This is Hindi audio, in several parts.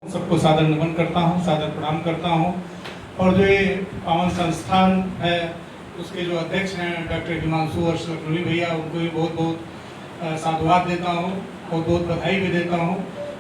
सबको सादर नमन करता हूँ, सादर प्रणाम करता हूँ। और जो ये पावन संस्थान है उसके जो अध्यक्ष हैं डॉक्टर हिमांशु और लखनवी भैया, उनको भी बहुत बहुत साधुवाद देता हूँ, बहुत बहुत बधाई भी देता हूँ।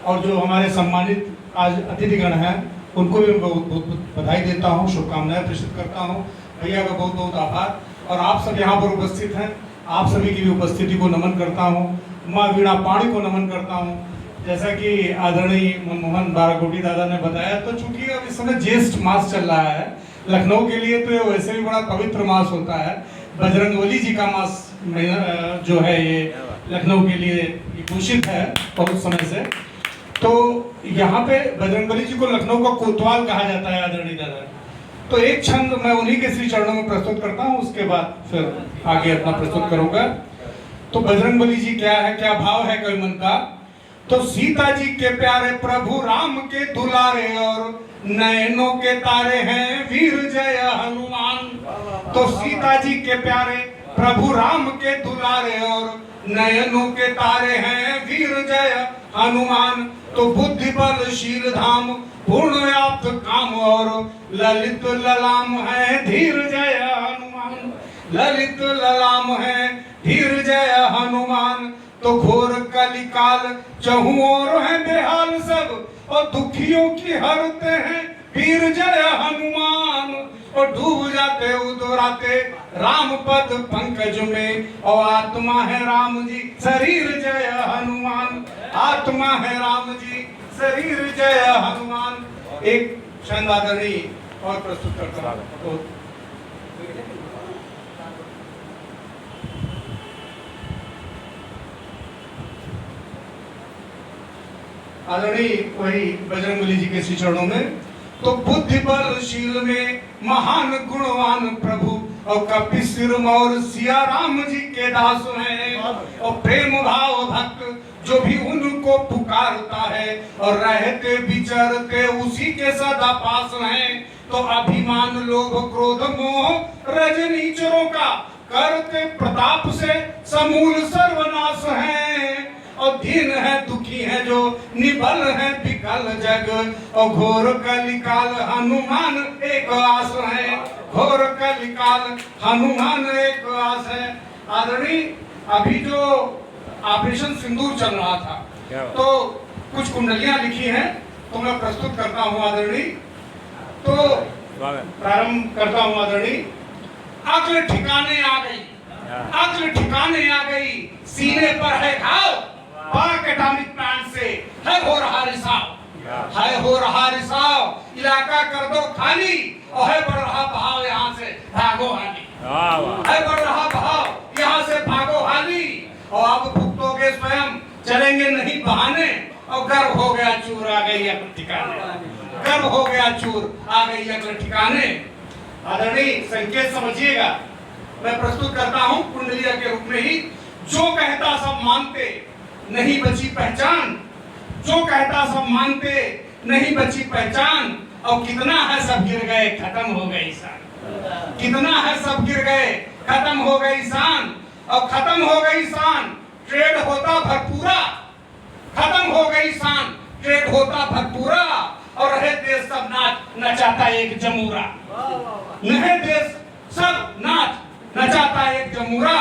और जो हमारे सम्मानित आज अतिथिगण हैं उनको भी बहुत बहुत बधाई देता हूँ, शुभकामनाएं प्रेषित करता हूँ। भैया का बहुत बहुत आभार। और आप सब यहाँ पर उपस्थित हैं, आप सभी की भी उपस्थिति को नमन करता हूँ। माँ वीणा पाणी को नमन करता हूँ। जैसा कि आदरणीय मनमोहन बाराकोटी दादा ने बताया, तो चूंकि अब इस समय ज्येष्ठ मास चल रहा है, लखनऊ के लिए तो वैसे भी बड़ा पवित्र मास होता है। बजरंगबली जी का मास जो है ये लखनऊ के लिए घोषित है बहुत समय से। तो यहाँ पे बजरंगबली जी को लखनऊ का कोतवाल कहा जाता है आदरणीय दादा। तो एक छंद मैं उन्हीं के श्री चरणों में प्रस्तुत करता हूँ, उसके बाद फिर आगे अपना प्रस्तुत करूंगा। तो बजरंगबली जी क्या है, क्या भाव है कवि मन का। तो सीता जी के प्यारे प्रभु राम के दुलारे और नयनों के तारे हैं वीर जय हनुमान। तो सीता जी के प्यारे प्रभु राम के दुलारे और नयनों के तारे हैं वीर जय हनुमान। तो बुद्धि बल शील धाम पूर्ण व्याप्त काम और ललित ललाम है धीर जय हनुमान। ललित ललाम है धीर जय हनुमान। तो घोर कलिकाल चहु और है बेहाल सब और दुखियों की हरते हैं वीर जय हनुमान। और डूब जाते उदराते राम पद पंकज में और आत्मा है राम जी शरीर जय हनुमान। आत्मा है राम जी शरीर जय हनुमान। एक छंद आदरणीय और प्रस्तुत करता हूं। आदरणीय वही बजरंगबली जी के श्री चरणों में। तो बुद्धि बल शील में महान गुणवान प्रभु और कपि सिर और सिया राम जी के दास हैं। और प्रेम भाव भक्त जो भी उनको पुकारता है और रहते विचरते उसी के सदा पास हैं। तो अभिमान लोभ क्रोध मोह रजनीचरों का करते प्रताप से समूल सर्वनाश है। और दीन है दुखी है जो निबल है विकल जग और घोर कलिकाल हनुमान एक आस है। घोर कलिकाल हनुमान एक आस है। आदरणीय अभी जो ऑपरेशन सिंदूर चल रहा था तो कुछ कुंडलियां लिखी हैं, तो मैं प्रस्तुत करता हूं आदरणीय। तो प्रारंभ करता हूं आदरणीय। अक्ल ठिकाने आ गई, अक्ल ठिकाने आ गई, सीने पर है घाव पाक एटॉमिक प्लांट से है हो रहा रिसाव। है हो रहा रिसाव, इलाका कर दो खाली और है बढ़ रहा बहाव यहाँ से भागो हाली। है बढ़ रहा बहाव यहाँ से भागो हाली। और अब भुगतोगे स्वयं चलेंगे नहीं बहाने। और गर्व हो गया चूर आ गई अक्ल ठिकाने। गर्व हो गया चूर आ गई अक्ल ठिकाने। आदरणीय संकेत समझिएगा, मैं प्रस्तुत करता हूँ कुंडलिया के रूप में ही। जो कहता सब मानते नहीं बची पहचान। जो कहता सब मानते नहीं बची पहचान। और कितना है सब गिर गए खत्म हो गई शान। कितना है सब गिर गए खत्म हो गई शान। और खत्म हो गई शान ट्रेड होता भरपूरा। खत्म हो गई शान ट्रेड होता भरपूरा। और रहे देश सब नाच नचाता एक जमूरा। रहे देश सब नाच नचाता एक जमूरा।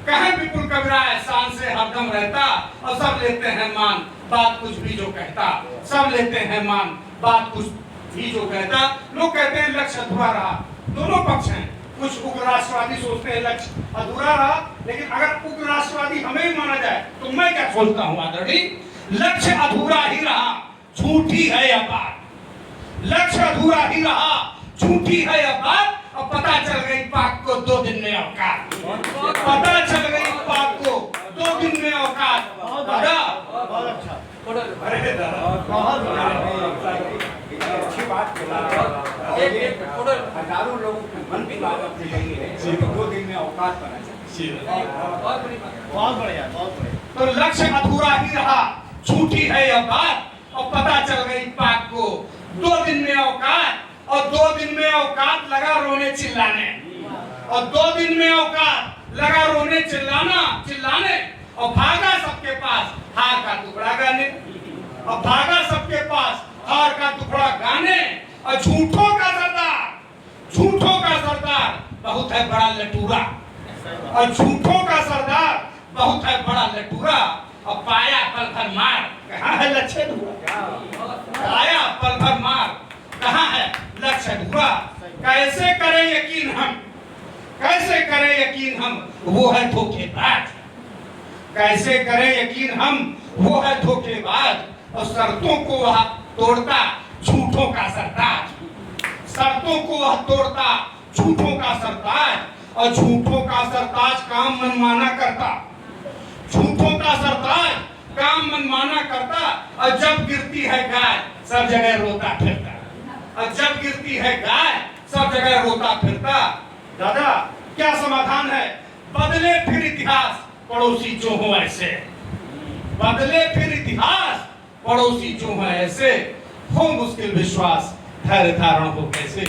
कहे विपुल कबीरा एहसान से हरदम रहता और सब लेते हैं मान बात कुछ भी जो कहता। सब लेते हैं मान बात कुछ भी जो कहता। लोग कहते हैं लक्ष्य अधूरा रहा। दोनों पक्ष हैं। कुछ उग्र राष्ट्रवादी सोचते हैं लक्ष्य अधूरा रहा, लेकिन अगर उग्र राष्ट्रवादी हमें माना जाए तो मैं क्या सोचता हूँ आदरणीय, लक्ष्य अधूरा ही रहा, झूठी है यह बात। लक्ष्य अधूरा ही रहा, झूठी है यह बात। और पता चल गई पाक को 2 दिन में औकात। पता चल गई पाक को 2 दिन में औकात। दादा बहुत अच्छा, अरे दादा बहुत अच्छी बात बोला। हजारों लोगों के मन की बात अपनी लगी है। 2 दिन में औकात बना चाहिए। बहुत बढ़िया, बहुत बढ़िया। तो लक्ष्य अधूरा ही रहा, झूठी है यह बात। और पता चल गई पाक को 2 दिन में औकात। और 2 दिन में औकात लगा रोने चिल्लाने। और 2 दिन में औकात लगा रोने चिल्लाने। और भागा सबके पास हार का टुकड़ा गाने। और भागा सबके पास हार का टुकड़ा गाने और झूठों का सरदार बहुत है बड़ा लटूरा, और झूठों का सरदार बहुत है बड़ा लटूरा, और पाया पल भर मार कहाँ है लक्ष्य धूरा, पाया पल भर मार कहाँ है लक्ष्य धूरा। कैसे करें यकीन हम वो है धोखेबाज, कैसे करें यकीन हम वो है धोखेबाज, और शर्तों को वह तोड़ता झूठों का सरताज, शर्तों को वह तोड़ता झूठों का सरताज, और झूठों का सरताज काम मनमाना करता, झूठों का सरताज काम मनमाना करता, और जब गिरती है गाय सब जगह रोता फिरता, और जब गिरती है गाय सब जगह रोता फिरता। दादा क्या समाधान है? बदले फिर इतिहास पड़ोसी जो हो ऐसे, बदले फिर इतिहास पड़ोसी जो हो ऐसे, हो मुश्किल विश्वास धैर्य धारण हो कैसे,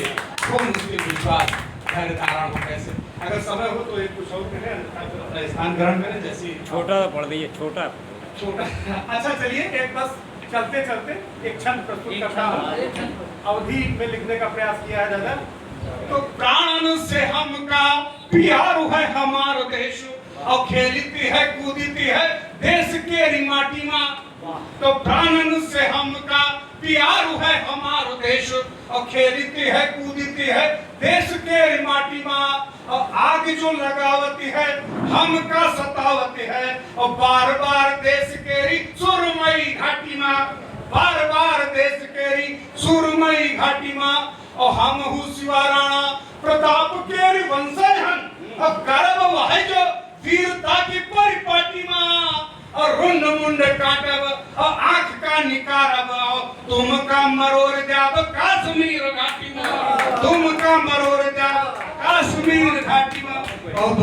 हो मुश्किल विश्वास धैर्य धारण हो कैसे। अगर समय हो तो एक कुछ और करें, अपना स्थान ग्रहण करें। जैसे छोटा पढ़ दीजिए, छोटा। अच्छा चलिए, एक बस चलते चलते एक छंद प्रस्तुत करता हूँ, अवधि में लिखने का प्रयास किया है दादा। तो प्राण से हमका प्यार है हमारो देश, और खेलती है कूदती है देश के माटी माँ, तो प्राण से हमका प्यार है हमारो देश, और खेलती है कूदती है देश के माटी माँ, और आग जो लगावती है हमका सतावती है, और बार बार देश केरी सुरमई घाटी माँ, बार बार देश केरी सुरमई घाटी माँ, और हम शिवाराणा प्रताप केरी वंशज हन, और गर्व वह जो वीरता की परिपाटी माँ, और रुंड मुंड काटब और आंख का निकारब, तुम का मरोड़ जाब कश्मीर घाटी में, तुम का मरोड़ जाब कश्मीर घाटी में। और